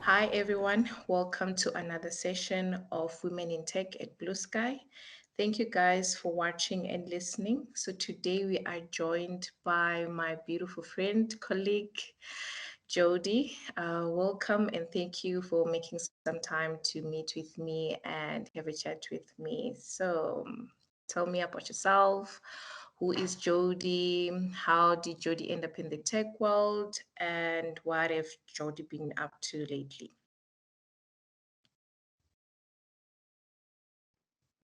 Hi, everyone. Welcome to another session of Women in Tech at Blue Sky. Thank you guys for watching and listening. So, today we are joined by my beautiful friend, colleague, Jody. Welcome and thank you for making some time to meet with me and have a chat with me. Tell me about yourself. Who is Jody? How did Jody end up in the tech world? And what have Jody been up to lately?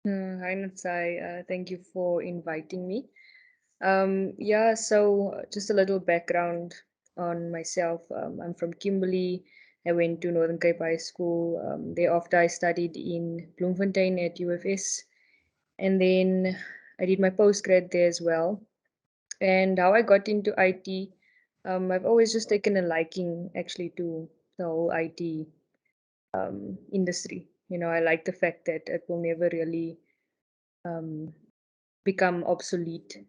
Hi, Natsai. Thank you for inviting me. So just a little background on myself. I'm from Kimberley. I went to Northern Cape High School. Thereafter, I studied in Bloemfontein at UFS. And then I did my postgrad there as well. And how I got into IT, I've always just taken a liking actually to the whole IT industry. I like the fact that it will never really um, become obsolete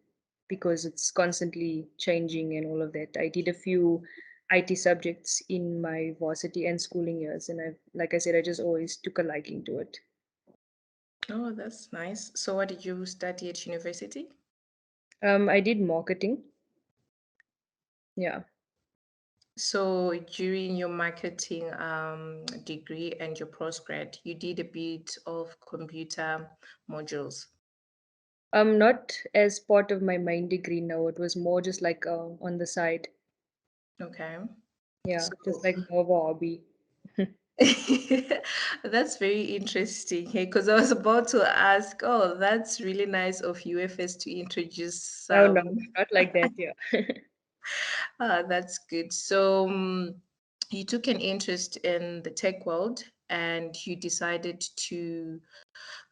because it's constantly changing and all of that. I did a few IT subjects in my varsity and schooling years, and like I said, I just always took a liking to it. Oh, that's nice. So, what did you study at university? I did marketing. Yeah. So, during your marketing degree and your postgrad, you did a bit of computer modules. Not as part of my main degree. No, it was more just like on the side. Okay. Yeah, So, just like more of a hobby. that's very interesting. Hey, because I was about to ask, oh, that's really nice of UFS to introduce No, no, some. not like that. Yeah. That's good. So, you took an interest in the tech world and you decided to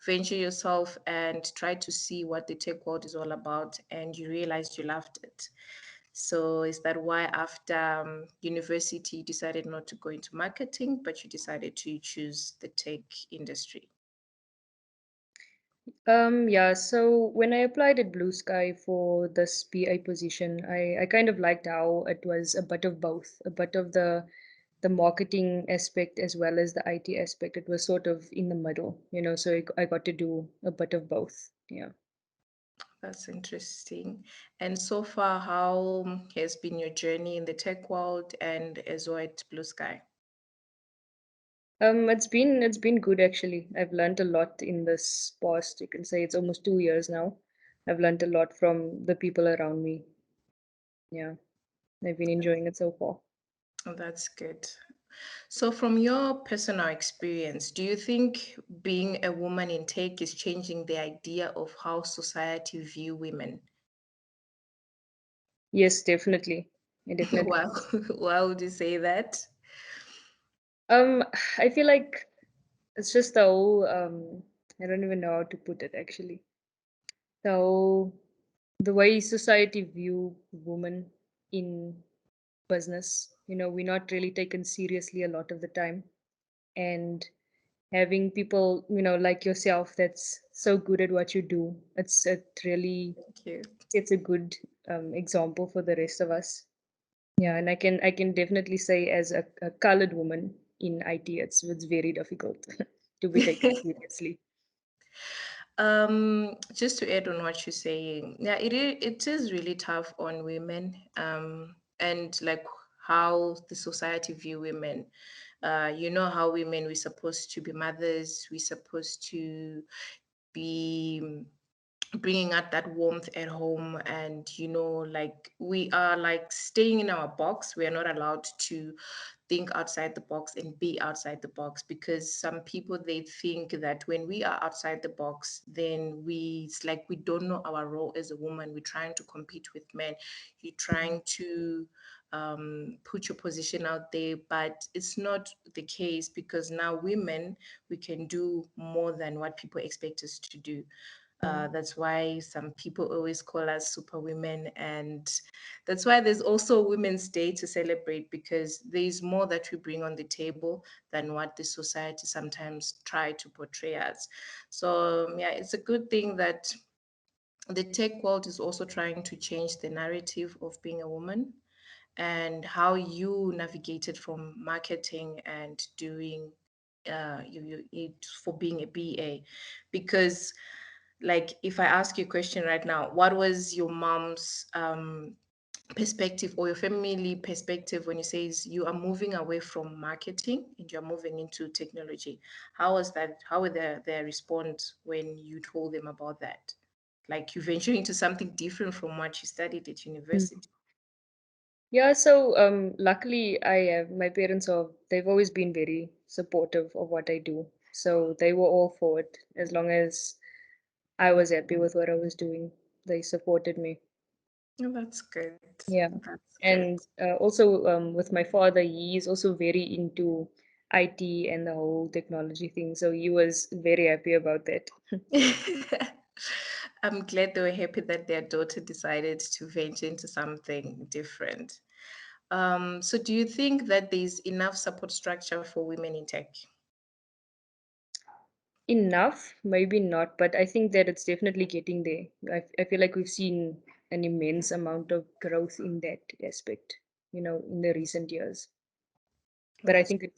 venture yourself and try to see what the tech world is all about, and you realized you loved it. So, is that why after university you decided not to go into marketing, but you decided to choose the tech industry? Yeah, so when I applied at Blue Sky for this PA position, I kind of liked how it was a bit of both, a bit of the marketing aspect as well as the IT aspect. It was sort of in the middle, so I got to do a bit of both. Yeah. That's interesting. And so far, how has been your journey in the tech world and as well at Blue Sky? It's been good actually. I've learned a lot in this past, you can say it's almost 2 years now. I've learned a lot from the people around me. Yeah. I've been enjoying it so far. Oh, that's good. So, from your personal experience, do you think being a woman in tech is changing the idea of how society view women? Yes, definitely. It definitely Wow, is. why would you say that? Um, I feel like it's just the whole I don't even know how to put it actually. So the way society view women in business, we're not really taken seriously a lot of the time. And having people, like yourself that's so good at what you do, it really Thank you. it's a good example for the rest of us. Yeah, and I can definitely say as a colored woman in IT, it's very difficult to be taken seriously. Just to add on what you're saying, yeah, it is really tough on women, and like how the society view women. You know how women we're supposed to be mothers, we're supposed to be bringing out that warmth at home, and like we are like staying in our box. We are not allowed to think outside the box and be outside the box, because some people they think that when we are outside the box, then it's like we don't know our role as a woman. We're trying to compete with men. You're trying to put your position out there, but it's not the case, because now women, we can do more than what people expect us to do. That's why some people always call us super women. And that's why there's also Women's Day to celebrate, because there's more that we bring on the table than what the society sometimes try to portray us. So, yeah, it's a good thing that the tech world is also trying to change the narrative of being a woman. and how you navigated from marketing and doing it for being a BA. Because, like, if I ask you a question right now, what was your mom's perspective or your family perspective when you say you are moving away from marketing and you're moving into technology? How was that? How were their response when you told them about that? Like, you venturing into something different from what you studied at university. Yeah, so luckily I have my parents are they've always been very supportive of what I do. So they were all for it as long as I was happy with what I was doing. They supported me. Oh, that's good. Yeah. That's good. And also with my father, he's also very into IT and the whole technology thing. So he was very happy about that. I'm glad they were happy that their daughter decided to venture into something different. So do you think that there's enough support structure for women in tech? Enough, maybe not, but I think that it's definitely getting there. I feel like we've seen an immense amount of growth in that aspect, in the recent years. But I That's think it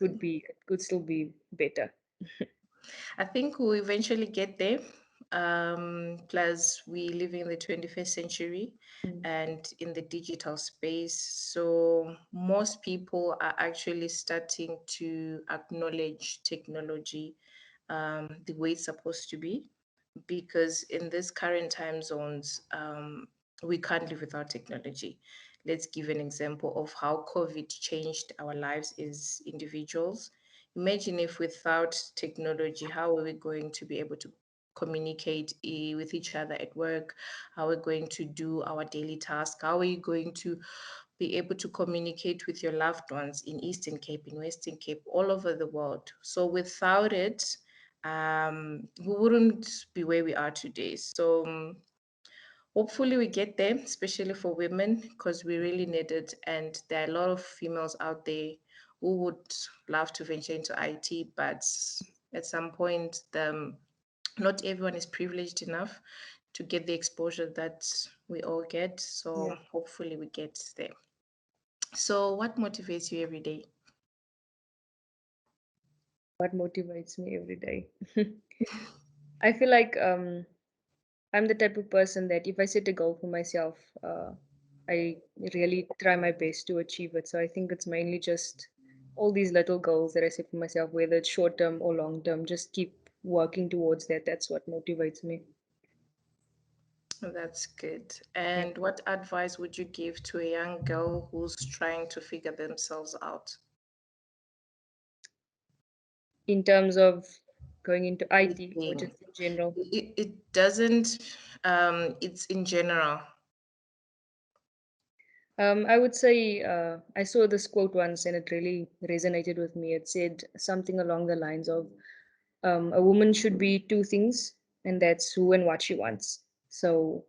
could still be better. I think we'll eventually get there. Plus, we live in the 21st century Mm. and in the digital space. So, most people are actually starting to acknowledge technology the way it's supposed to be. Because in this current time zones, we can't live without technology. Let's give an example of how COVID changed our lives as individuals. Imagine if without technology, how are we going to be able to communicate with each other at work? How are we going to do our daily tasks? How are you going to be able to communicate with your loved ones in Eastern Cape, in Western Cape, all over the world? So without it, we wouldn't be where we are today. So hopefully we get there, especially for women, because we really need it. And there are a lot of females out there who would love to venture into IT, but at some point, not everyone is privileged enough to get the exposure that we all get. So Yeah. hopefully we get there. So, what motivates you every day? What motivates me every day? I feel like I'm the type of person that if I set a goal for myself, I really try my best to achieve it. So I think it's mainly just all these little goals that I set for myself, whether it's short term or long term, just keep working towards that. That's what motivates me. That's good. Yeah. And what advice would you give to a young girl who's trying to figure themselves out? In terms of going into IT or Anything. just in general. It doesn't, it's in general. I would say I saw this quote once and it really resonated with me. It said something along the lines of a woman should be two things, and that's who and what she wants. So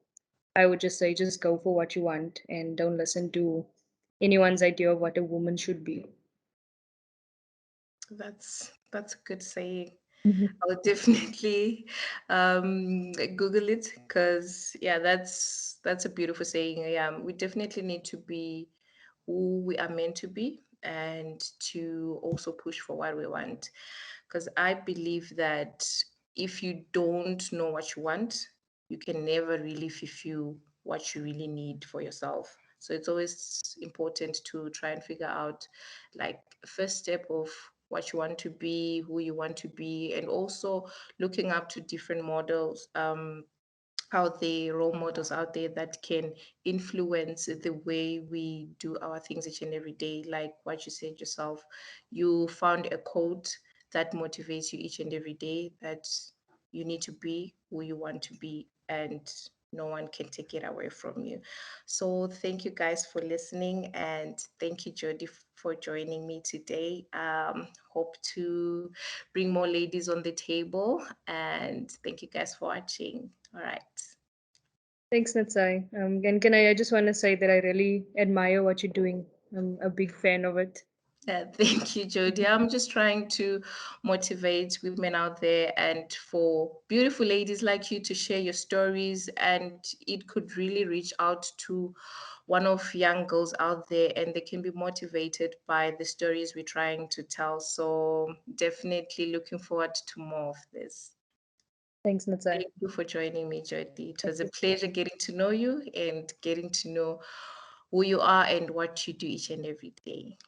I would just say, just go for what you want and don't listen to anyone's idea of what a woman should be. That's a good saying. Mhm. I'll definitely Google it because yeah, that's a beautiful saying. Yeah, we definitely need to be who we are meant to be and to also push for what we want. Because I believe that if you don't know what you want, you can never really fulfill what you really need for yourself. So it's always important to try and figure out like first step of what you want to be, who you want to be, and also looking up to different models out there, role models out there that can influence the way we do our things each and every day. Like what you said yourself, you found a quote that motivates you each and every day that you need to be who you want to be, and no one can take it away from you. So, thank you guys for listening, and thank you, Jody, for joining me today. Hope to bring more ladies on the table, and thank you guys for watching. All right. Thanks, Natsai. And can I just want to say that I really admire what you're doing. I'm a big fan of it. Thank you, Jody. I'm just trying to motivate women out there and for beautiful ladies like you to share your stories, and it could really reach out to one of young girls out there, and they can be motivated by the stories we're trying to tell. So definitely looking forward to more of this. Thanks, Natsai. Thank you for joining me, Jody. It Thank was a you. pleasure getting to know you and getting to know who you are and what you do each and every day.